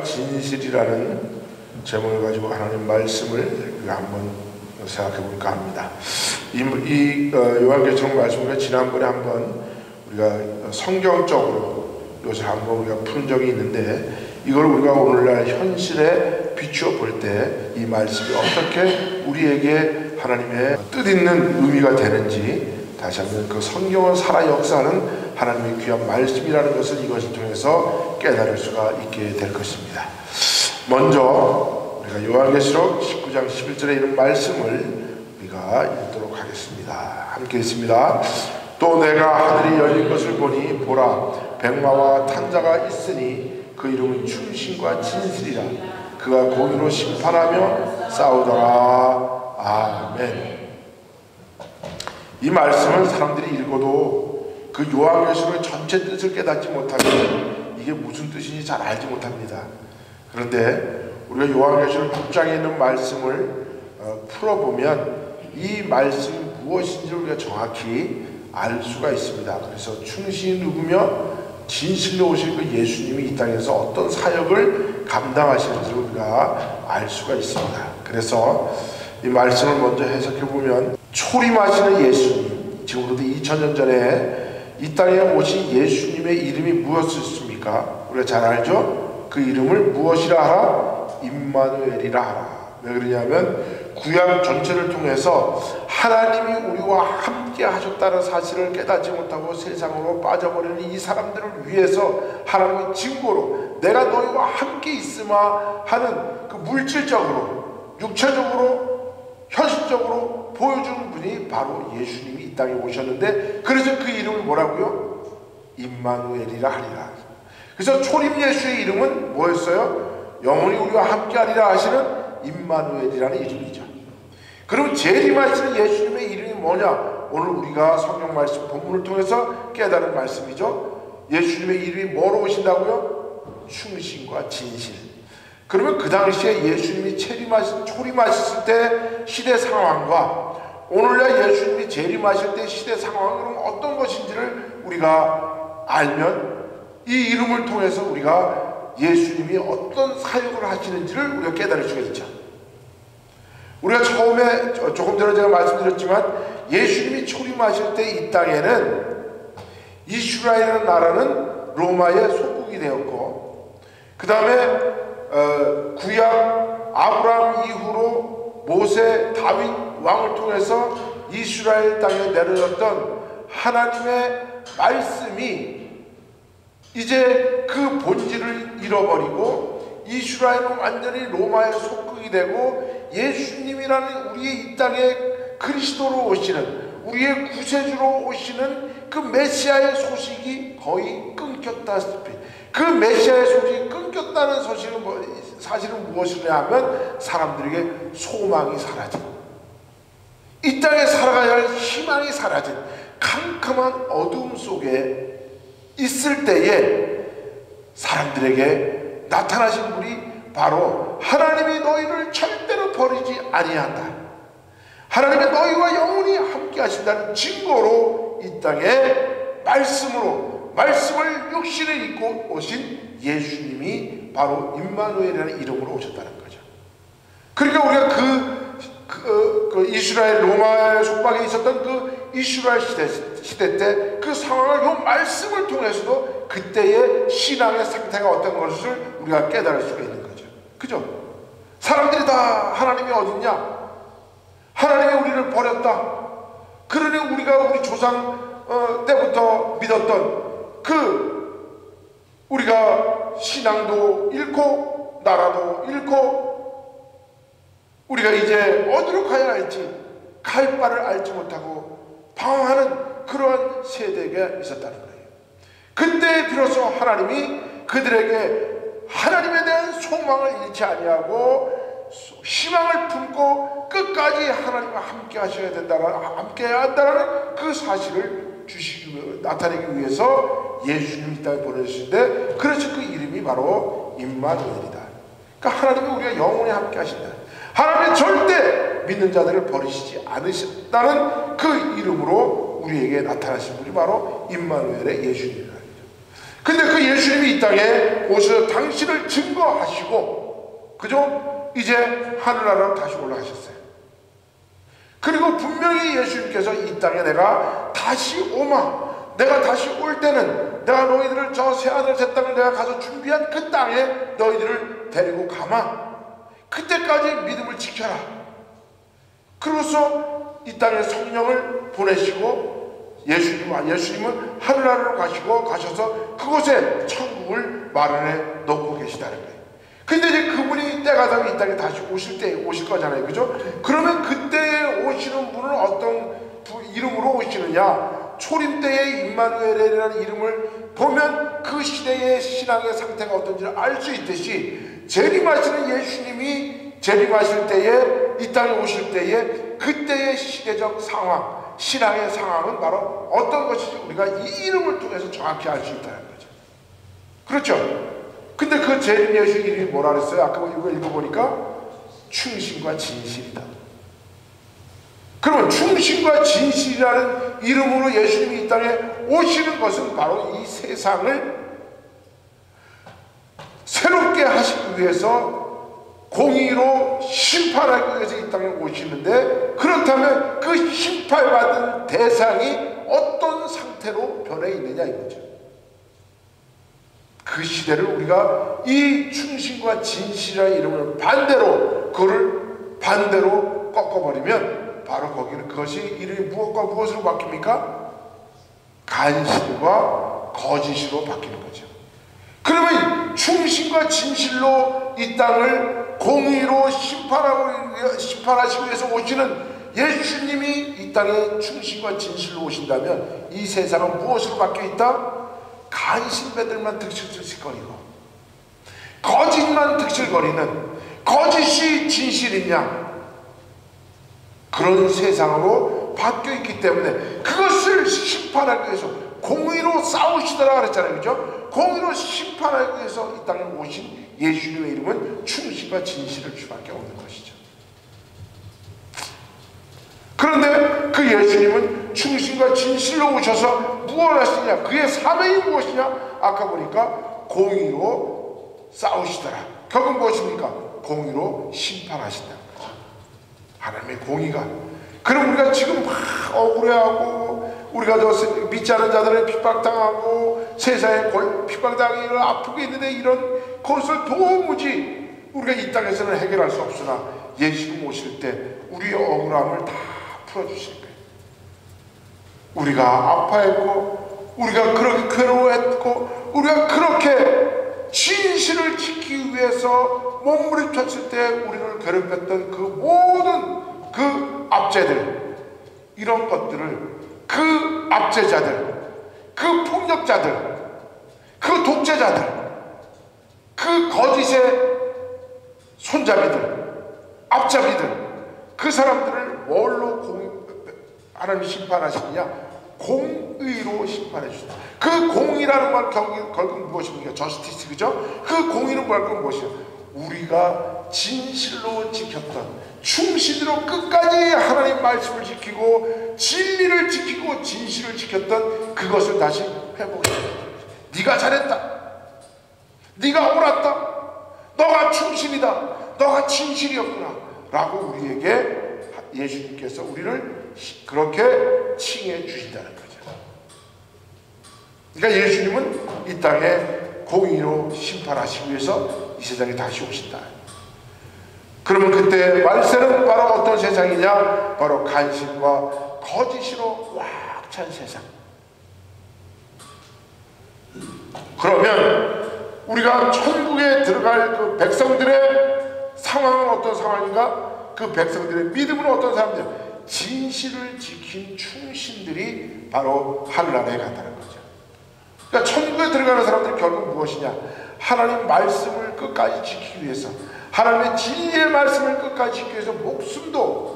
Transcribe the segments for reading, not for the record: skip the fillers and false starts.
진실이라는 제목을 가지고 하나님 말씀을 한번 생각해 볼까 합니다. 요한계시록 말씀을 지난번에 한번 우리가 성경적으로 요새 한번 우리가 푼 적이 있는데, 이걸 우리가 오늘날 현실에 비추어 볼 때 이 말씀이 어떻게 우리에게 하나님의 뜻있는 의미가 되는지, 다시 한번 그 성경을 살아 역사하는 하나님의 귀한 말씀이라는 것을 이것을 통해서 깨달을 수가 있게 될 것입니다. 먼저 우리가 요한계시록 19장 11절에 이런 말씀을 우리가 읽도록 하겠습니다. 함께 읽습니다. 또 내가 하늘이 열린 것을 보니 보라, 백마와 탄자가 있으니 그 이름은 충신과 진실이라. 그가 공의로 심판하며 싸우더라. 아멘. 이 말씀은 사람들이 읽어도 그 요한계시록의 전체 뜻을 깨닫지 못하면 이게 무슨 뜻인지 잘 알지 못합니다. 그런데 우리가 요한계시록 6장에 있는 말씀을 풀어보면 이 말씀이 무엇인지 우리가 정확히 알 수가 있습니다. 그래서 충신이 누구며 진실로 오신 그 예수님이 이 땅에서 어떤 사역을 감당하시는지를 우리가 알 수가 있습니다. 그래서 이 말씀을 먼저 해석해보면, 초림하시는 예수님, 지금부터 2000년 전에 이 땅에 오신 예수님의 이름이 무엇이었습니까? 우리가 잘 알죠? 그 이름을 무엇이라 하라? 임마누엘이라 하라. 왜 그러냐면 구약 전체를 통해서 하나님이 우리와 함께 하셨다는 사실을 깨닫지 못하고 세상으로 빠져버리는 이 사람들을 위해서 하나님의 증거로 내가 너희와 함께 있으마 하는 그 물질적으로, 육체적으로, 현실적으로 보여준 분이 바로 예수님이 이 땅에 오셨는데, 그래서 그 이름을 뭐라고요? 임마누엘이라 하리라. 그래서 초림 예수의 이름은 뭐였어요? 영원히 우리와 함께 하리라 하시는 임마누엘이라는 이름이죠. 그럼 재림하시는 예수님의 이름이 뭐냐? 오늘 우리가 성경 말씀 본문을 통해서 깨달은 말씀이죠. 예수님의 이름이 뭐로 오신다고요? 충신과 진실. 그러면 그 당시에 예수님이 초림하셨을 때 시대 상황과 오늘날 예수님이 재림하실 때 시대 상황은 어떤 것인지를 우리가 알면 이 이름을 통해서 우리가 예수님이 어떤 사역을 하시는지를 우리가 깨달을 수가 있죠. 우리가 처음에 조금 전에 제가 말씀드렸지만 예수님이 초림하실 때 이 땅에는 이스라엘이라는 나라는 로마의 속국이 되었고, 그 다음에 구약 아브라함 이후로 모세, 다윗 왕을 통해서 이스라엘 땅에 내려졌던 하나님의 말씀이 이제 그 본질을 잃어버리고 이스라엘은 완전히 로마의 속국이 되고, 예수님이라는 우리의 이 땅에 그리스도로 오시는, 우리의 구세주로 오시는 그 메시아의 소식이 거의 끊겼다시피, 그 메시아의 소식이 끊겼다는 사실은 무엇이냐 하면 사람들에게 소망이 사라진, 이 땅에 살아가야 할 희망이 사라진 캄캄한 어둠 속에 있을 때에 사람들에게 나타나신 분이 바로 하나님이 너희를 절대로 버리지 아니한다, 하나님이 너희와 영원히 함께 하신다는 증거로 이 땅에 말씀을 육신을 입고 오신 예수님이 바로 임마누엘이라는 이름으로 오셨다는 거죠. 그러니까 우리가 그 이스라엘 로마의 속박에 있었던 그 이스라엘 시대 때 그 상황을 이 말씀을 통해서도 그때의 신앙의 상태가 어떤 것을 우리가 깨달을 수가 있는 거죠. 그죠? 사람들이 다 하나님이 어딨냐? 하나님이 우리를 버렸다. 그러니 우리가 우리 조상 때부터 믿었던 우리가 신앙도 잃고 나라도 잃고 우리가 이제 어디로 가야 할지 갈 바를 알지 못하고 방황하는 그러한 세대가 있었다는 거예요. 그때 비로소 하나님이 그들에게 하나님에 대한 소망을 잃지 아니하고 희망을 품고 끝까지 하나님과 함께 하셔야 된다는, 함께 해야 한다는 그 사실을 나타내기 위해서 예수님이 이 땅에 보내주신데, 그래서 그 이름이 바로 임마누엘이다. 그러니까 하나님이 우리가 영원히 함께 하신다, 하나님이 절대 믿는 자들을 버리시지 않으신다는 그 이름으로 우리에게 나타나신 분이 바로 임마누엘의 예수님이다. 근데 그 예수님이 이 땅에 오셔서 당신을 증거하시고, 그죠? 이제 하늘나라로 다시 올라가셨어요. 그리고 분명히 예수님께서 이 땅에 내가 다시 오마, 내가 다시 올 때는 내가 너희들을 저 새하늘 새 땅을 내가 가서 준비한 그 땅에 너희들을 데리고 가마. 그때까지 믿음을 지켜라. 그로써 이 땅에 성령을 보내시고 예수님은 하늘나라로 가셔서 그곳에 천국을 마련해 놓고 계시다는 거예요. 근데 이제 그분이 때가 되면 이 땅에 다시 오실 거잖아요. 그죠? 그러면 그때에 오시는 분은 어떤 이름으로 오시느냐? 초림 때의 임마누엘이라는 이름을 보면 그 시대의 신앙의 상태가 어떤지를 알 수 있듯이, 재림하시는 예수님이 재림하실 때에 이 땅에 오실 때에 그때의 시대적 상황, 신앙의 상황은 바로 어떤 것인지 우리가 이 이름을 통해서 정확히 알 수 있다는 거죠. 그렇죠? 근데 그 재림 예수 이름이 뭐라 그랬어요? 아까 이거 읽어보니까 충신과 진실이다. 그러면 충신과 진실이라는 이름으로 예수님이 이 땅에 오시는 것은 바로 이 세상을 새롭게 하시기 위해서, 공의로 심판하기 위해서 이 땅에 오시는데, 그렇다면 그 심판받은 대상이 어떤 상태로 변해 있느냐 이거죠. 그 시대를 우리가 이 충신과 진실이라는 이름을 그거를 반대로 꺾어버리면 바로 거기는 그것이 이름이 무엇으로 바뀝니까? 간신과 거짓으로 바뀌는 거죠. 그러면 충신과 진실로 이 땅을 공의로 심판하시기 위해서 오시는 예수님이 이 땅에 충신과 진실로 오신다면 이 세상은 무엇으로 바뀌어 있다? 간신배들만 득실거리고 거짓만 득실거리는, 거짓이 진실이냐, 그런 세상으로 바뀌어 있기 때문에 그것을 심판하기 위해서 공의로 싸우시더라 그랬잖아요. 그죠? 공의로 심판하기 위해서 이 땅에 오신 예수님의 이름은 충신과 진실을 수밖에 없는 것이죠. 그런데 그 예수님은 충신과 진실로 오셔서 무엇을 하시냐, 그의 사명이 무엇이냐, 아까 보니까 공의로 싸우시더라. 결국 무엇입니까? 공의로 심판하신다는 거죠. 하나님의 공의가. 그럼 우리가 지금 막 억울해하고, 우리가 저 믿지 않은 자들의 핍박당하고 세상에 핍박당하기를 아프게 있는데, 이런 것을 도무지 우리가 이 땅에서는 해결할 수 없으나 예수님 오실 때 우리의 억울함을 다 풀어주실 거예요. 우리가 아파했고, 우리가 그렇게 괴로워했고, 우리가 그렇게 진실을 지키기 위해서 몸부림쳤을 때 우리를 괴롭혔던 그 모든 그 압제들, 이런 것들을, 그 압제자들, 그 폭력자들, 그 독재자들, 그 거짓의 손잡이들, 앞잡이들, 그 사람들을 뭘로 하나님이 심판하시느냐? 공의로 심판해 주신다. 그 공의라는 말 결국 무엇입니까? 저스티스, 그죠? 그 공의는 결국 무엇이야? 우리가 진실로 지켰던, 충신으로 끝까지 하나님 말씀을 지키고 진리를 지키고 진실을 지켰던 그것을 다시 회복해. 네가 잘했다, 네가 옳았다, 너가 충신이다, 너가 진실이었구나 라고 우리에게 예수님께서 우리를 그렇게 칭해 주신다는 거죠. 그러니까 예수님은 이 땅에 공의로 심판하시기 위해서 이 세상에 다시 오신다. 그러면 그때 말세는 바로 어떤 세상이냐? 바로 간신과 거짓으로 꽉 찬 세상. 그러면 우리가 천국에 들어갈 그 백성들의 상황은 어떤 상황인가? 그 백성들의 믿음은 어떤 사람들? 진실을 지킨 충신들이 바로 하늘나라에 간다는 거죠. 그러니까 천국에 들어가는 사람들이 결국 무엇이냐? 하나님 말씀을 끝까지 지키기 위해서, 하나님의 진리의 말씀을 끝까지 지키기 위해서 목숨도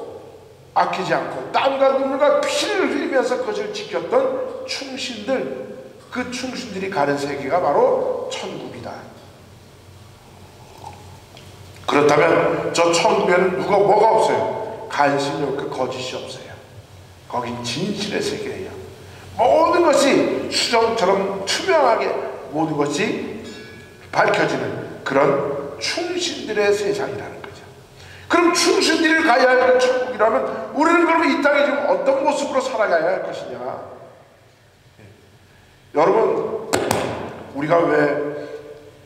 아끼지 않고 땀과 눈물과 피를 흘리면서 그것을 지켰던 충신들, 그 충신들이 가는 세계가 바로 천국이다. 그렇다면 저 천국에는 뭐가 없어요? 간신이 없고 거짓이 없어요. 거긴 진실의 세계예요. 모든 것이 수정처럼 투명하게 모든 것이 밝혀지는 그런 충신들의 세상이라는 거죠. 그럼 충신들이 가야 할 천국이라면 우리는 그러면 이 땅에 지금 어떤 모습으로 살아가야 할 것이냐? 여러분, 우리가 왜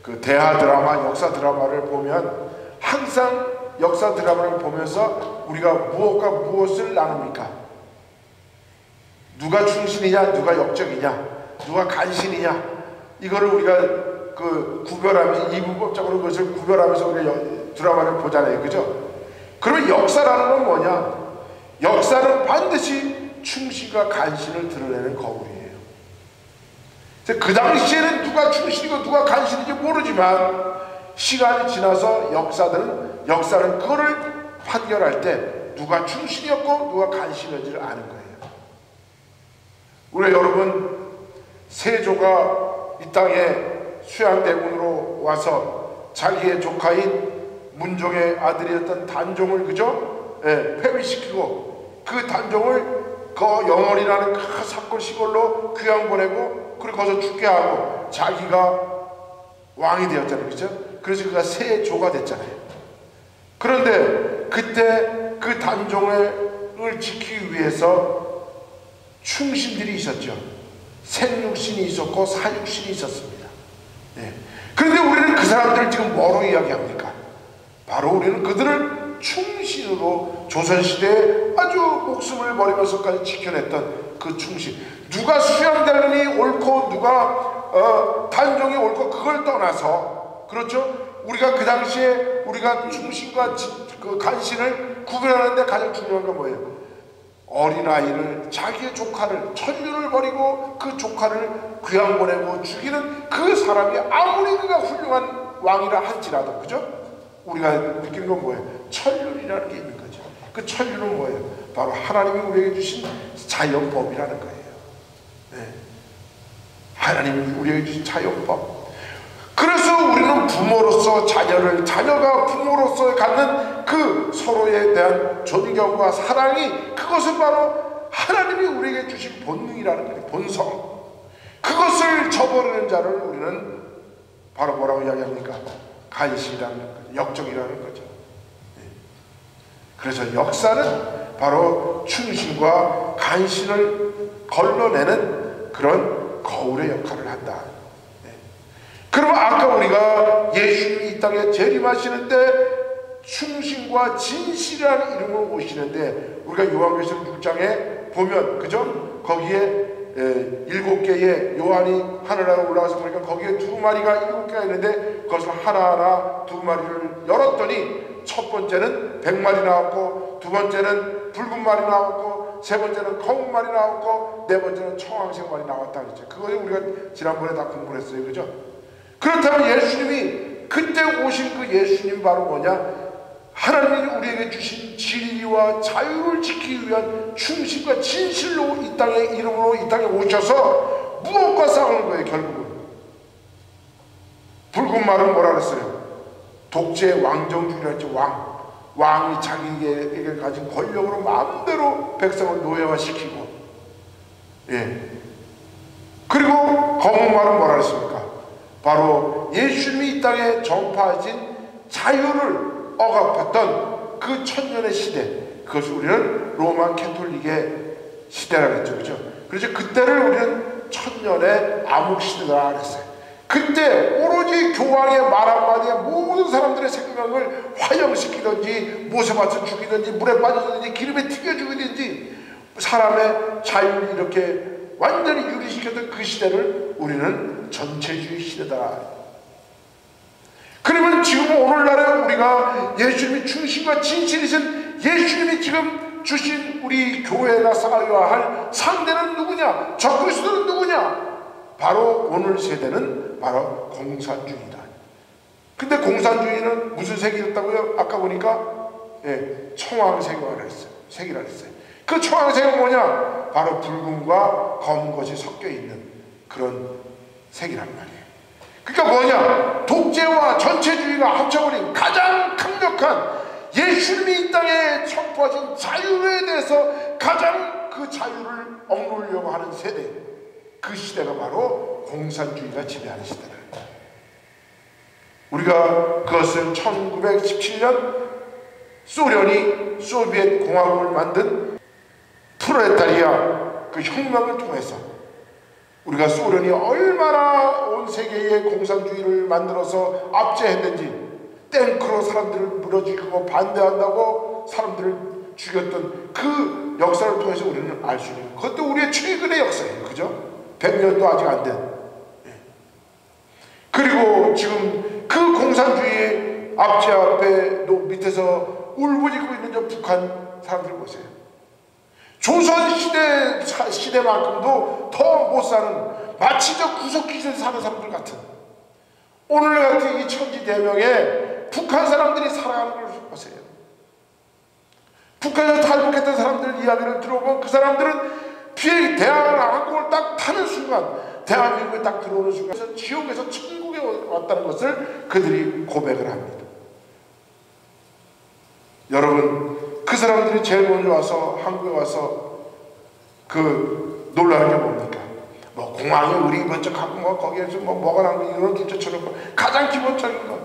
그 대하 드라마, 역사 드라마를 보면 항상 역사 드라마를 보면서 우리가 무엇과 무엇을 나눕니까? 누가 충신이냐, 누가 역적이냐, 누가 간신이냐, 이거를 우리가 그 구별하면서 이분법적으로 그것을 구별하면서 우리가 드라마를 보잖아요, 그죠? 그러면 역사라는 건 뭐냐? 역사는 반드시 충신과 간신을 드러내는 거울이에요. 그 당시에는 누가 충신이고 누가 간신인지 모르지만 시간이 지나서 역사는 그거를 판결할 때 누가 충신이었고 누가 간신이었지를 아는 거예요. 우리 여러분, 세조가 이 땅에 수양대군으로 와서 자기의 조카인 문종의 아들이었던 단종을 그죠? 폐위시키고 그 단종을 그 영월이라는 큰 사골 시골로 귀양 보내고 그리고 거기서 죽게 하고 자기가 왕이 되었잖아요, 그죠? 그래서 그가 세조가 됐잖아요. 그런데 그때 그 단종을 지키기 위해서 충신들이 있었죠. 생육신이 있었고 사육신이 있었습니다. 그런데 우리는 그 사람들을 지금 뭐로 이야기합니까? 바로 우리는 그들을 충신으로 조선시대에 아주 목숨을 버리면서까지 지켜냈던 그 충신. 누가 수양대군이 옳고 누가 단종이 옳고 그걸 떠나서, 그렇죠? 우리가 그 당시에 우리가 충신과 그 간신을 구별하는데 가장 중요한 건 뭐예요? 어린아이를, 자기의 조카를, 천륜을 버리고 그 조카를 귀양 보내고 죽이는 그 사람이 아무리 그가 훌륭한 왕이라 할지라도, 그죠? 우리가 느낀 건 뭐예요? 천륜이라는 게 있는 거죠. 그 천륜은 뭐예요? 바로 하나님이 우리에게 주신 자연법이라는 거예요. 하나님이 우리에게 주신 자연법. 그래서 우리는 부모로서 자녀가 부모로서 갖는 그 서로에 대한 존경과 사랑이, 그것은 바로 하나님이 우리에게 주신 본능이라는 거예요. 본성. 그것을 저버리는 자를 우리는 바로 뭐라고 이야기합니까? 간신이라는 거죠. 역적이라는 거죠. 그래서 역사는 바로 충신과 간신을 걸러내는 그런 거울의 역할을 한다. 그러면 아까 우리가 예수님이 이 땅에 재림하시는데 충신과 진실이라는 이름으로 오시는데, 우리가 요한계시록 6장에 보면, 그죠? 거기에 7개의 요한이 하늘나라에 올라가서 보니까 거기에 2마리가 7개가 있는데 그것을 하나하나 2마리를 열었더니 첫 번째는 100마리 나왔고, 두 번째는 붉은 말이 나왔고, 세 번째는 검은 말이 나왔고, 네 번째는 청황색 말이 나왔다 그랬죠. 그거를 우리가 지난번에 다 공부를 했어요, 그죠? 그렇다면 예수님이 그때 오신 그 예수님 바로 뭐냐? 하나님이 우리에게 주신 진리와 자유를 지키기 위한 충신과 진실로 이 땅에 이름으로 이 땅에 오셔서 무엇과 싸우는 거예요? 결국은 붉은 말은 뭐라 그랬어요? 독재 왕정주의라 했죠. 왕이 자기에게 가진 권력으로 마음대로 백성을 노예화시키고, 그리고 검은 말은 뭐라 그랬습니까? 바로 예수님이 이 땅에 전파하신 자유를 억압했던 그 천년의 시대, 그것을 우리는 로마 캐톨릭의 시대라고 했죠, 그죠? 그래서 그때를 우리는 천년의 암흑시대라 그랬어요. 그때 오로지 교황의 말 한마디에 모든 사람들의 생명을 화형시키든지 못에 맞춰 죽이든지 물에 빠지든지 기름에 튀겨 죽이든지 사람의 자유를 이렇게 완전히 유리시켰던 그 시대를 우리는 전체주의 시대다. 그러면 지금 오늘날에 우리가 예수님이 충신과 진실이신 예수님이 지금 주신 우리 교회나 사회와 할 상대는 누구냐? 적그리스도는 누구냐? 바로 오늘 세대는 바로 공산주의다. 근데 공산주의는 무슨 색이었다고요? 아까 보니까 청황색이라고 했어요. 색이라고 했어요. 그 청황색은 뭐냐? 바로 붉은과 검은 것이 섞여 있는 그런 색이란 말이에요. 그러니까 뭐냐? 독재와 전체주의가 합쳐버린 가장 강력한 예수님이 이 땅에 선포하신 자유에 대해서 가장 그 자유를 억누르려고 하는 세대, 그 시대가 바로 공산주의가 지배하는 시대다. 우리가 그것을 1917년 소련이 소비에트 공화국을 만든 프롤레타리아 그 혁명을 통해서 우리가 소련이 얼마나 온 세계에 공산주의를 만들어서 압제했는지, 탱크로 사람들을 물어죽이고 반대한다고 사람들을 죽였던 그 역사를 통해서 우리는 알 수 있는, 그것도 우리의 최근의 역사예요. 그죠? 100년도 아직 안 된. 그리고 지금 그 공산주의 압제 앞에 밑에서 울부짖고 있는 저 북한 사람들 보세요. 조선시대만큼도 더 못 사는, 마치 저 구석기지에서 사는 사람들 같은, 오늘 같은 이 천지대명에 북한 사람들이 살아가는 걸 보세요. 북한에서 탈북했던 사람들 이야기를 들어보면 그 사람들은 대한항공을 항공을 딱 타는 순간, 대한민국에 딱 들어오는 순간 지옥에서 천국에 왔다는 것을 그들이 고백을 합니다. 여러분, 그 사람들이 제일 먼저 와서 한국에 와서 그 놀라는 게 뭡니까? 뭐 공항에 의리 번쩍하고 뭐 거기에서 뭐 뭐가 나고 이런 둘째쳐놓고, 가장 기본적인 건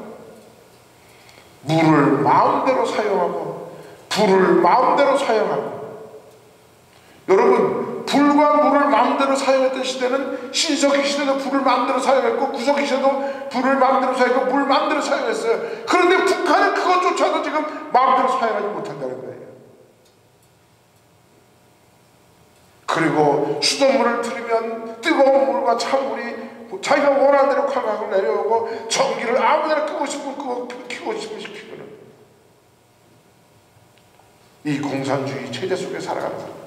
물을 마음대로 사용하고 불을 마음대로 사용하고. 여러분, 불과 물을 마음대로 사용했던 시대는 신석기 시대도 불을 마음대로 사용했고, 구석기 시대도 불을 마음대로 사용했고, 물 마음대로 사용했어요. 그런데 북한은 그것조차도 지금 마음대로 사용하지 못한다는 거예요. 그리고 수돗물을 틀으면 뜨거운 물과 찬물이 자기가 원하는 대로 칼각을 내려오고, 전기를 아무데나 끄고 싶으면 끄고 켜고 싶으면 켜고는, 이 공산주의 체제 속에 살아가는 사람.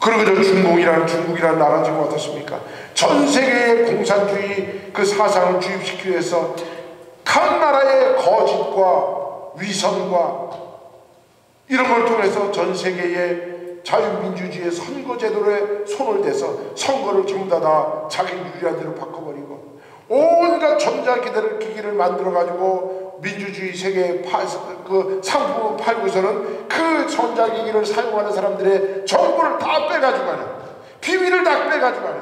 그리고 저 중국이라는 나라 지금 어떻습니까? 전 세계의 공산주의 그 사상을 주입시키기 위해서 각 나라의 거짓과 위선과 이런 걸 통해서 전 세계의 자유민주주의의 선거제도에 손을 대서 선거를 전부 다 자기 유리한 대로 바꿔버리고, 온갖 전자기기를 만들어가지고 민주주의 세계에 그 상품을 팔고서는 그 전자기기를 사용하는 사람들의 정보를 다 빼가지고 가는, 비밀을 다 빼가지고 가는.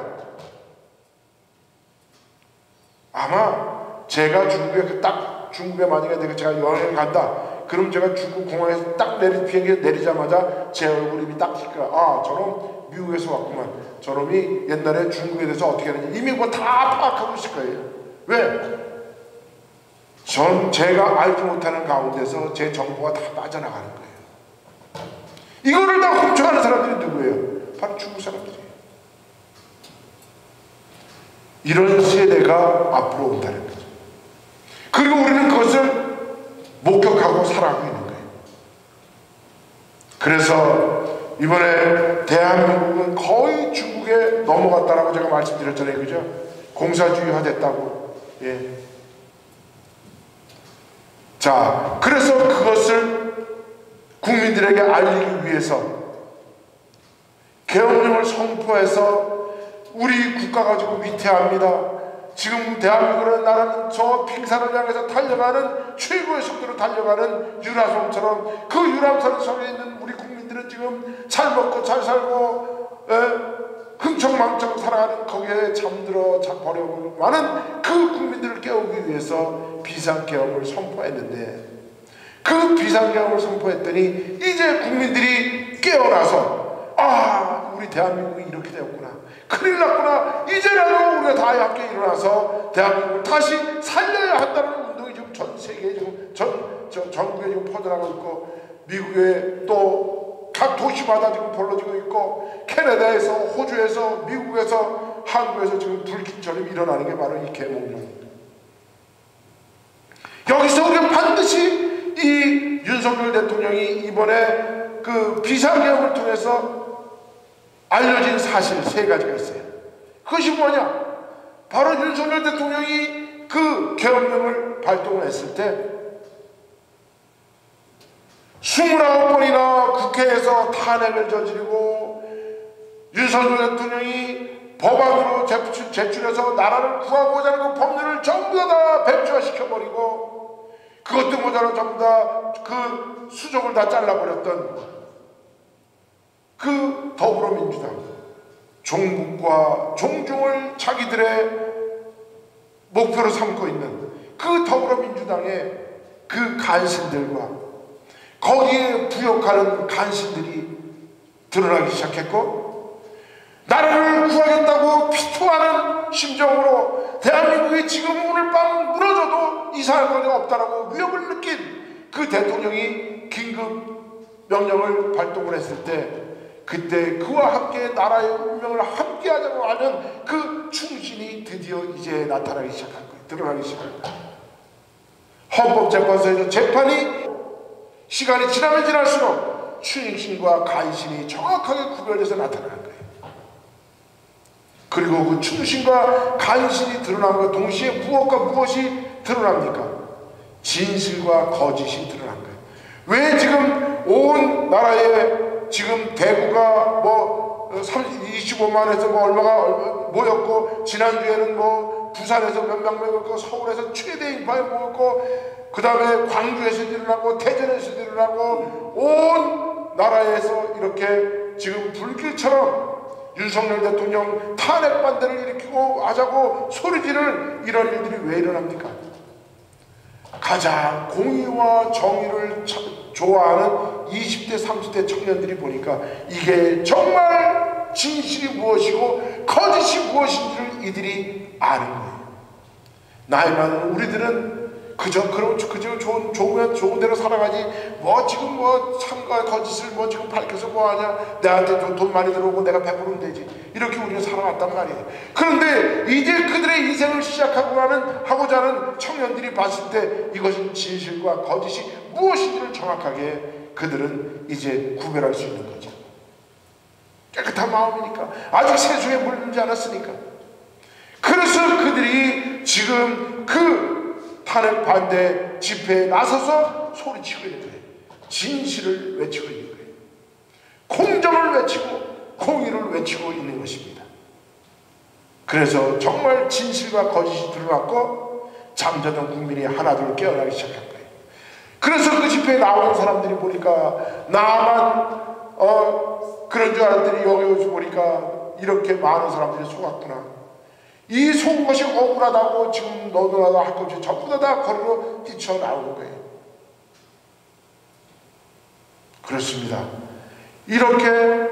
아마 제가 중국에 만약에 제가 여행을 간다, 그럼 제가 중국 공항에서 딱 비행기 내리자마자 제 얼굴이 딱 뜰 거야. 아, 저놈 미국에서 왔구만. 저놈이 옛날에 중국에 대해서 어떻게 하는지 이미 그거 다 파악하고 있을 거예요. 왜? 제가 알지 못하는 가운데서 제 정보가 다 빠져나가는 거예요. 이거를 다 훔쳐가는 사람들이 누구예요? 바로 중국 사람들이에요. 이런 세대가 앞으로 온다는 거죠. 그리고 우리는 그것을 목격하고 살아가고 있는 거예요. 그래서 이번에 대한민국은 거의 중국에 넘어갔다라고 제가 말씀드렸잖아요. 그죠? 공산주의화 됐다고. 예. 자, 그래서 그것을 국민들에게 알리기 위해서 계엄령을 선포해서 우리 국가가 지금 위태합니다. 지금 대한민국이라는 나라는 저 빙산을 향해서 달려가는 최고의 속도로 달려가는 유람선처럼, 그 유람선 속에 있는 우리 국민들은 지금 잘 먹고 잘 살고 흥청망청 살아가는, 거기에 잠들어 버려버리고 많은 그 국민들을 깨우기 위해서 비상계엄을 선포했는데, 그 비상계엄을 선포했더니 이제 국민들이 깨어나서, 아, 우리 대한민국이 이렇게 되었구나, 큰일 났구나, 이제라도 우리가 다 함께 일어나서 대한민국을 다시 살려야 한다는 운동이 지금 전 세계에 지금 전국에 지금 퍼져나가고 있고, 미국에 또 각 도시마다 지금 벌어지고 있고, 캐나다에서, 호주에서, 미국에서, 한국에서 지금 불길처럼 일어나는 게 바로 이 계몽령입니다. 여기서 우리가 반드시 이 윤석열 대통령이 이번에 그 비상계엄을 통해서 알려진 사실 세 가지가 있어요. 그것이 뭐냐? 바로 윤석열 대통령이 그 계엄령을 발동을 했을 때 29번이나 국회에서 탄핵을 저지르고, 윤석열 대통령이 법안으로 제출해서 나라를 구하고자 하는 그 법률을 전부 다 백지화시켜버리고, 그것도 모자라 전부 다 그 수족을 다 잘라버렸던 그 더불어민주당, 종북과 종중을 자기들의 목표로 삼고 있는 그 더불어민주당의 그 간신들과 거기에 부역하는 간신들이 드러나기 시작했고, 나라를 구하겠다고 피투하는 심정으로 대한민국이 지금 오늘 밤 무너져도 이상할 거리가 없다라고 위협을 느낀 그 대통령이 긴급 명령을 발동을 했을 때, 그때 그와 함께 나라의 운명을 함께 하자고 하는 그 충신이 드디어 이제 나타나기 시작한 거예요. 드러나기 시작한 거예요. 헌법재판소에서 재판이 시간이 지나면 지날수록 충신과 간신이 정확하게 구별돼서 나타나는 거예요. 그리고 그 충신과 간신이 드러남과 동시에 무엇과 무엇이 드러납니까? 진실과 거짓이 드러난 거예요. 왜 지금 온 나라에 지금 대구가 뭐 25만에서 뭐 얼마가 모였고, 지난주에는 뭐 부산에서 몇 명 모였고, 서울에서 최대 인파에 모였고, 그 다음에 광주에서 일어나고 대전에서 일어나고 온 나라에서 이렇게 지금 불길처럼 윤석열 대통령 탄핵 반대를 일으키고 하자고 소리지를 이런 일들이 왜 일어납니까? 가장 공의와 정의를 좋아하는 20대 30대 청년들이 보니까 이게 정말 진실이 무엇이고 거짓이 무엇인지를 이들이 아는 거예요. 나이 많은 우리들은 그저 좋으면 좋은 대로 살아가지, 뭐 지금 뭐 참과 거짓을 뭐 지금 밝혀서 뭐 하냐, 내한테 돈 많이 들어오고 내가 베푸면 되지, 이렇게 우리는 살아왔단 말이에요. 그런데 이제 그들의 인생을 하고자 하는 청년들이 봤을 때 이것은 진실과 거짓이 무엇인지를 정확하게 그들은 이제 구별할 수 있는 거죠. 깨끗한 마음이니까, 아직 세수에 물들지 않았으니까. 그래서 그들이 지금 그 탄핵 반대 집회에 나서서 소리치고 있는 거예요. 진실을 외치고 있는 거예요. 공정을 외치고 공의를 외치고 있는 것입니다. 그래서 정말 진실과 거짓이 드러났고 잠자던 국민이 하나둘 깨어나기 시작한 거예요. 그래서 그 집회에 나오는 사람들이 보니까 나만 그런 줄 알았더니 여기 오서 보니까 이렇게 많은 사람들이 속았구나. 이 속은 것이 억울하다고 지금 너도 나도 할 것 없이 전부 다 거리로 뛰쳐나오는 거예요. 그렇습니다. 이렇게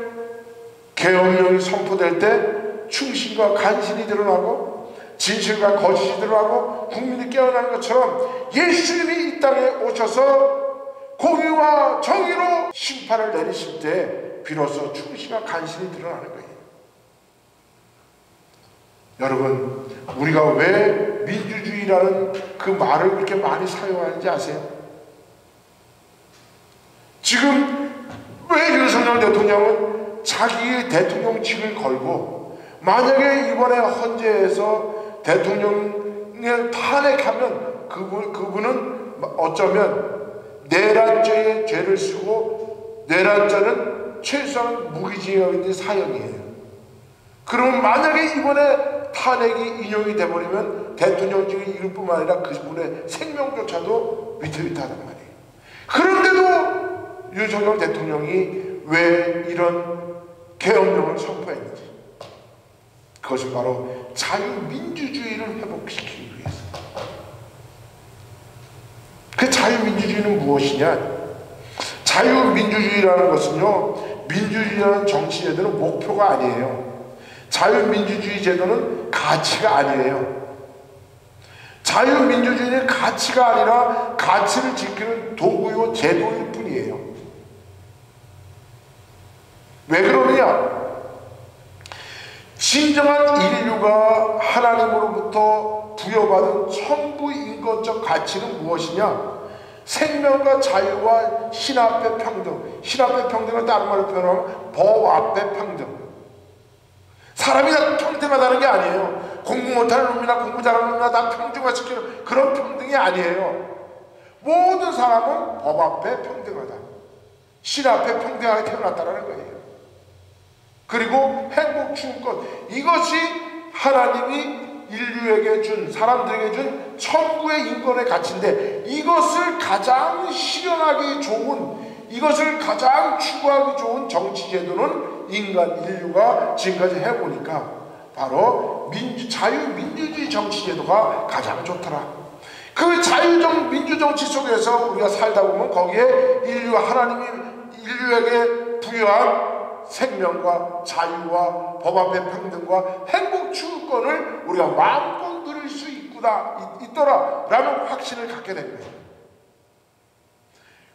계엄령이 선포될 때 충신과 간신이 드러나고 진실과 거짓이 드러나고 국민이 깨어나는 것처럼 예수님이 이 땅에 오셔서 공의와 정의로 심판을 내리실 때 비로소 충신과 간신이 드러나는 거예요. 여러분, 우리가 왜 민주주의라는 그 말을 그렇게 많이 사용하는지 아세요? 지금 왜 윤석열 대통령은 자기의 대통령직을 걸고 만약에 이번에 헌재에서 대통령을 탄핵하면 그분은 어쩌면 내란죄의 죄를 쓰고, 내란죄는 최소한 무기징역인데 사형이에요. 그러면 만약에 이번에 탄핵이 인용이 돼버리면 대통령직을 잃을 뿐만 아니라 그분의 생명조차도 위태위태하단 말이에요. 그런데도 윤석열 대통령이 왜 이런 계엄령을 선포했는지, 그것은 바로 자유민주주의를 회복시키기 위해서. 그 자유민주주의는 무엇이냐? 자유민주주의라는 것은요, 민주주의라는 정치 제도는 목표가 아니에요. 자유민주주의 제도는 가치가 아니에요. 자유민주주의는 가치가 아니라 가치를 지키는 도구요 제도일 뿐이에요. 왜 그러느냐? 진정한 인류가 하나님으로부터 부여받은 천부인권적 가치는 무엇이냐? 생명과 자유와 신 앞의 평등. 신 앞의 평등은 다른 말로 표현하면 법 앞의 평등. 사람이 다 평등하다는 게 아니에요. 공부 못하는 놈이나 공부 잘하는 놈이나 다 평등화시키는 그런 평등이 아니에요. 모든 사람은 법 앞에 평등하다. 신 앞에 평등하게 태어났다는 거예요. 그리고 행복, 추구권, 이것이 하나님이 인류에게 준, 사람들에게 준 천부의 인권의 가치인데, 이것을 가장 실현하기 좋은 이것을 가장 추구하기 좋은 정치 제도는 인류가 지금까지 해보니까 바로 자유민주주의 정치 제도가 가장 좋더라. 그 자유적 민주정치 속에서 우리가 살다 보면 거기에 하나님이 인류에게 부여한 생명과 자유와 법 앞의 평등과 행복 추구권을 우리가 마음껏 누릴 수 있더라 라는 확신을 갖게 된 거예요.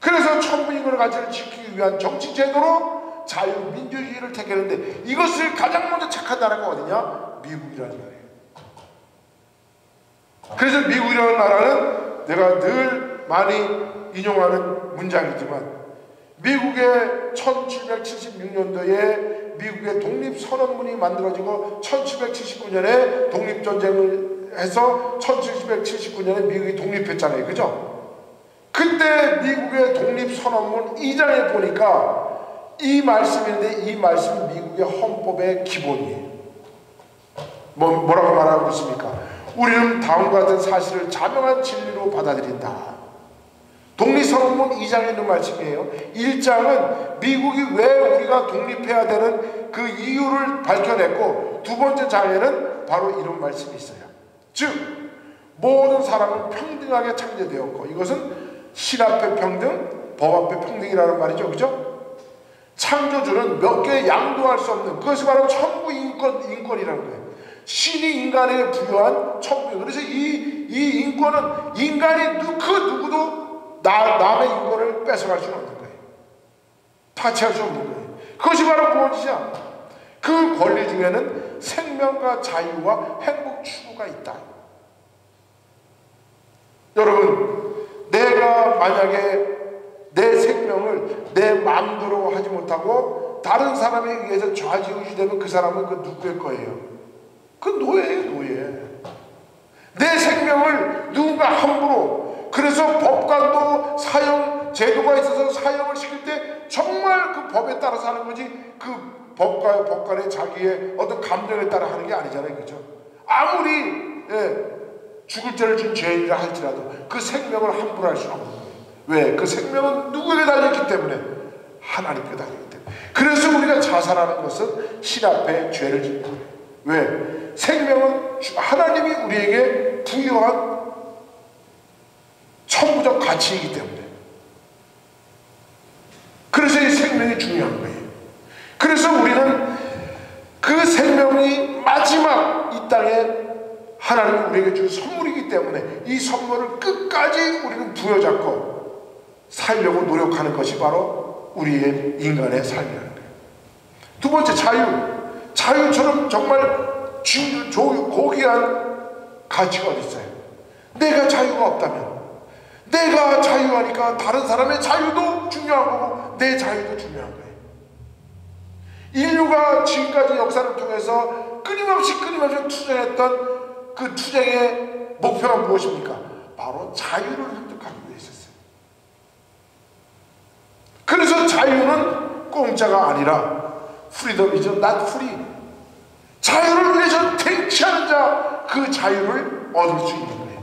그래서 천부인권의 가치를 지키기 위한 정치 제도로 자유민주주의를 택했는데 이것을 가장 먼저 착한 나라가 어디냐? 미국이라는 거예요. 그래서 미국이라는 나라는 내가 늘 많이 인용하는 문장이지만 미국의 1776년도에 미국의 독립선언문이 만들어지고 1779년에 독립전쟁을 해서 1779년에 미국이 독립했잖아요. 그죠? 그때 미국의 독립선언문 2장에 보니까 이 말씀인데 이 말씀이 미국의 헌법의 기본이에요. 뭐라고 말하고 있습니까? 우리는 다음과 같은 사실을 자명한 진리로 받아들인다. 독립선언문 2장에 있는 말씀이에요. 1장은 미국이 왜 우리가 독립해야 되는 그 이유를 밝혀냈고 두 번째 장에는 바로 이런 말씀이 있어요. 즉 모든 사람은 평등하게 창조되었고 이것은 신 앞에 평등, 법 앞에 평등이라는 말이죠. 그죠? 창조주는 몇 개 양도할 수 없는 그것이 바로 천부 인권이라는 거예요. 신이 인간에게 부여한 천부. 그래서 이 인권은 인간이 그 누구도 남의 인권을 뺏어갈 수는 없는 거예요. 타치할 수 없는 거예요. 그것이 바로 무엇이냐? 그 권리 중에는 생명과 자유와 행복 추구가 있다. 여러분, 내가 만약에 내 생명을 내 마음대로 하지 못하고 다른 사람에 의해서 좌지우지 되면 그 사람은 그 누구의 거예요? 그 노예예요, 노예. 내 생명을 누군가 함부로, 그래서 법관도 사형 제도가 있어서 사형을 시킬 때 정말 그 법에 따라서 하는 거지 그 법관의 자기의 어떤 감정에 따라 하는 게 아니잖아요. 그죠? 아무리 죽을 죄를 진 죄인이라 할지라도 그 생명을 함부로 할 수는 없는 거예요. 왜? 그 생명은 누구에게 달렸기 때문에? 하나님께 달렸기 때문에. 그래서 우리가 자살하는 것은 신 앞에 죄를 짓는 거예요. 왜? 생명은 하나님이 우리에게 부여한 천부적 가치이기 때문에. 그래서 이 생명이 중요한 거예요. 그래서 우리는 그 생명이 마지막 이 땅에 하나님이 우리에게 준 선물이기 때문에 이 선물을 끝까지 우리는 부여잡고 살려고 노력하는 것이 바로 우리의 인간의 삶이라는 거예요. 두 번째, 자유. 자유처럼 정말 고귀한 가치가 어디 있어요? 내가 자유가 없다면, 내가 자유하니까 다른 사람의 자유도 중요한 거고 내 자유도 중요한 거예요. 인류가 지금까지 역사를 통해서 끊임없이 투쟁했던 그 투쟁의 목표가 무엇입니까? 바로 자유를 획득하기 위해 있었어요. 그래서 자유는 공짜가 아니라 freedom is not free. 자유를 위해서 쟁취하는 자, 그 자유를 얻을 수 있는 거예요.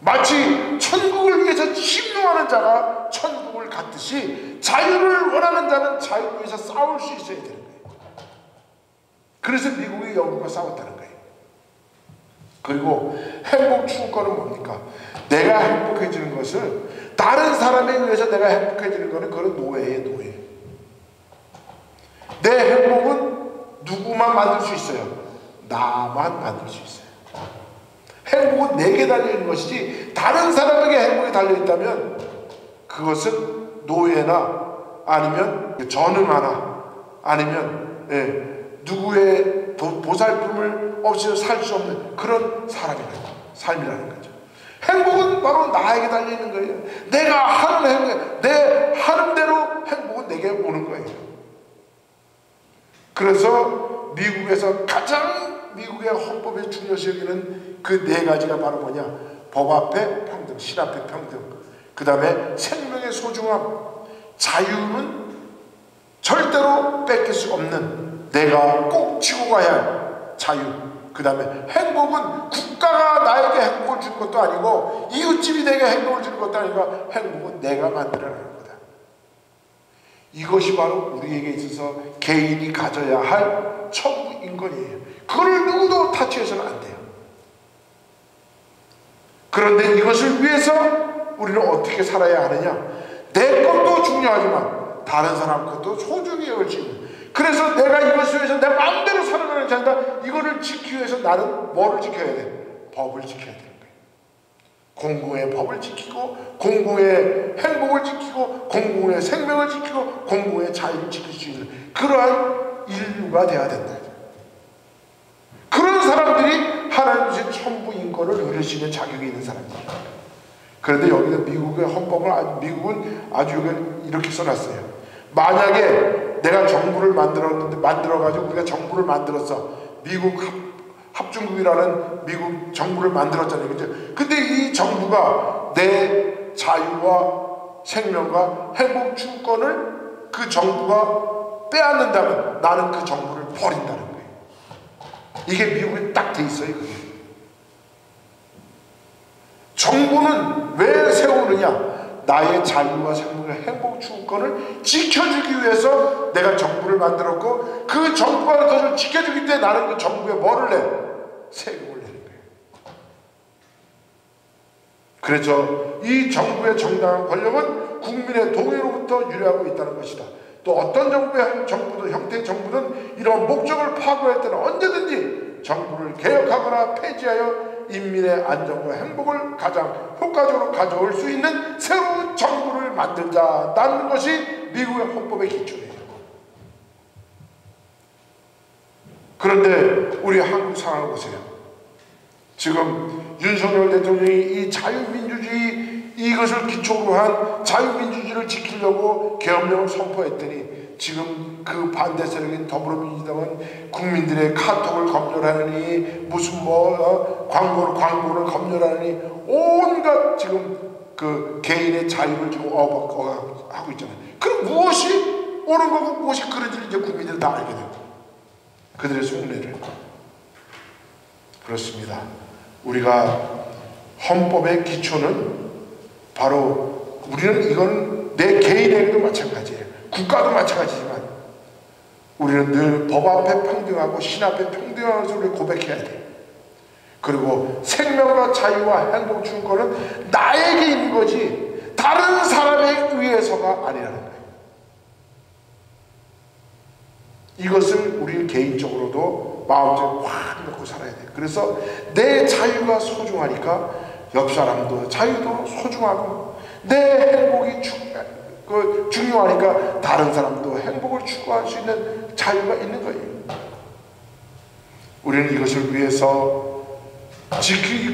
마치 천국을 위해서 침노하는 자가 천국을 갖듯이 자유를 원하는 자는 자유를 위해서 싸울 수 있어야 되는 거예요. 그래서 미국이 영국과 싸웠다는 거예요. 그리고 행복 추구권은 뭡니까? 내가 행복해지는 것을 다른 사람에 의해서 내가 행복해지는 것은 그건 노예예요, 노예. 내 행복은 누구만 만들 수 있어요? 나만 만들 수 있어요. 행복은 내게 달려있는 것이지 다른 사람에게 행복이 달려있다면 그것은 노예나 아니면 전응하나 아니면 누구의 보살핌을 없이 살 수 없는 그런 삶이라는 거죠. 행복은 바로 나에게 달려있는 거예요. 내가 하는 행복, 내 하는 대로 행복은 내게 오는 거예요. 그래서 미국에서 가장 미국의 헌법에 중요시 여기는 그 네 가지가 바로 뭐냐? 법 앞에 평등, 신 앞에 평등, 그 다음에 생명의 소중함, 자유는 절대로 뺏길 수 없는 내가 꼭 지고 가야 할 자유, 그 다음에 행복은 국가가 나에게 행복을 주는 것도 아니고 이웃집이 내게 행복을 주는 것도 아니고 행복은 내가 만들어내는 거다. 이것이 바로 우리에게 있어서 개인이 가져야 할 천부 인권이에요. 그걸 누구도 타치해서는 안 돼요. 그런데 이것을 위해서 우리는 어떻게 살아야 하느냐? 내 것도 중요하지만 다른 사람 것도 소중히 여길 수 있는, 그래서 내가 이것을 위해서 내 마음대로 살아가는 자다. 이거를 지키기 위해서 나는 뭐를 지켜야 돼? 법을 지켜야 되는 거예요. 공공의 법을 지키고, 공공의 행복을 지키고, 공공의 생명을 지키고, 공공의 자유를 지킬 수 있는 그러한 인류가 돼야 된다. 그런 사람들이 하나님 주신 천부 인권을 누릴 수 있는 자격이 있는 사람들이에요. 그런데 여기는 미국의 헌법을 미국은 아주 이렇게 써놨어요. 만약에 내가 정부를 만들어가지고 우리가 정부를 만들어서 미국 합중국이라는 미국 정부를 만들었잖아요. 그죠? 근데 이 정부가 내 자유와 생명과 행복 주권을 그 정부가 빼앗는다면 나는 그 정부를 버린다는 거예요. 이게 미국에 딱 돼 있어요. 그게. 정부는 왜 세우느냐? 나의 자유와 생명의 행복 주권을 지켜주기 위해서 내가 정부를 만들었고, 그 정부가 그것을 지켜주기 때문에 나는 그 정부에 뭐를 내? 세금을 내는 거예요. 그래서 이 정부의 정당한 권력은 국민의 동의로부터 유래하고 있다는 것이다. 또 어떤 정부도 형태의 정부는 이런 목적을 파괴할 때는 언제든지 정부를 개혁하거나 폐지하여 인민의 안정과 행복을 가장 효과적으로 가져올 수 있는 새로운 정부를 만들자라는 것이 미국의 헌법의 기초예요. 그런데 우리 한국 상황을 보세요. 지금 윤석열 대통령이 이 자유민주주의, 이것을 기초로 한 자유민주주의를 지키려고 계엄령을 선포했더니 지금 그 반대 세력인 더불어민주당은 국민들의 카톡을 검열하느니 무슨 광고를 검열하느니 온갖 지금 그 개인의 자유를 지금 하고 있잖아요. 그럼 무엇이 옳은 거고 무엇이 그런지 이제 국민들은 다 알게 되고 그들의 속내를. 그렇습니다. 우리가 헌법의 기초는 바로 우리는 이건 내 개인에게도 마찬가지예요. 국가도 마찬가지지만 우리는 늘 법 앞에 평등하고 신 앞에 평등한 것을 고백해야 돼요. 그리고 생명과 자유와 행복 주권은 나에게 있는 거지 다른 사람에 의해서가 아니라는 거예요. 이것을 우리 개인적으로도 마음속에 확 넣고 살아야 돼요. 그래서 내 자유가 소중하니까 옆 사람도 자유도 소중하고, 내 행복이 중요하니까 다른 사람도 행복을 추구할 수 있는 자유가 있는 거예요. 우리는 이것을 위해서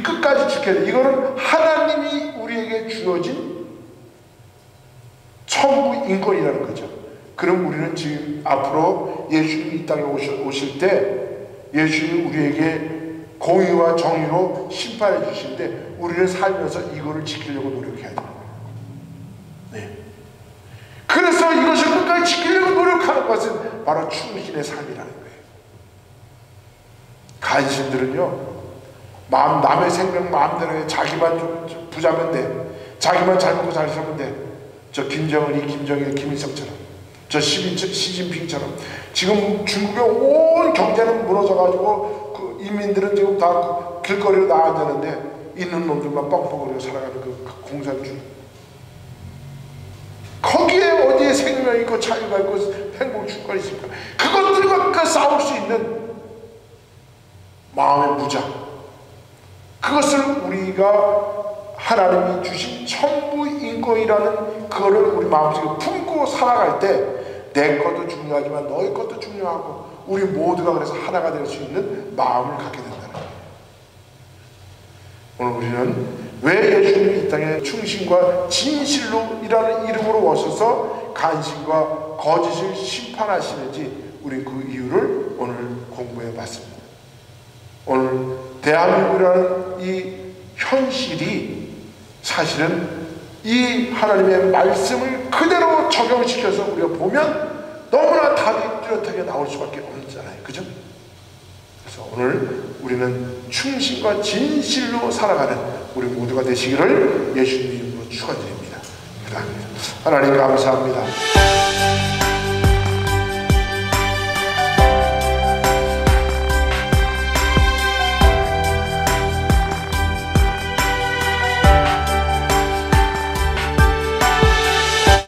끝까지 지켜야 돼요. 이거는 하나님이 우리에게 주어진 천부 인권이라는 거죠. 그럼 우리는 지금 앞으로 예수님이 이 땅에 오실 때 예수님이 우리에게 공의와 정의로 심판해 주시는데 우리는 살면서 이거를 지키려고 노력해야 돼요. 네. 그래서 이것을 끝까지 지키려고 노력하는 것은 바로 충신의 삶이라는 거예요. 간신들은요, 남의 생명 마음대로 해. 자기만 좀 부자면 돼. 자기만 잘 먹고 잘 살면 돼. 저 김정은이, 김정일, 김일성처럼, 저 시진핑처럼 지금 중국의 온 경제는 무너져가지고 그 인민들은 지금 다 길거리로 나와야 되는데 있는 놈들만 뻥뻥거리고 살아가는 그 공산주의. 거기에 어디에 생명이 있고 자유가 있고 행복 주권이 있습니까? 그것들과 싸울 수 있는 마음의 무장, 그것을 우리가 하나님이 주신 천부 인권이라는 그거를 우리 마음속에 품고 살아갈 때 내 것도 중요하지만 너의 것도 중요하고 우리 모두가 그래서 하나가 될 수 있는 마음을 갖게 된다는 거예요. 오늘 우리는 왜 예수님이 이 땅에 충신과 진실로 이라는 이름으로 오셔서 간신과 거짓을 심판하시는지 우리 그 이유를 오늘 공부해 봤습니다. 오늘 대한민국이라는 이 현실이 사실은 이 하나님의 말씀을 그대로 적용시켜서 우리가 보면 너무나 답이 뚜렷하게 나올 수밖에 없잖아요. 그죠? 그래서 오늘 우리는 충신과 진실로 살아가는 우리 모두가 되시기를 예수님 이름으로 축원드립니다. 하나님 감사합니다. 주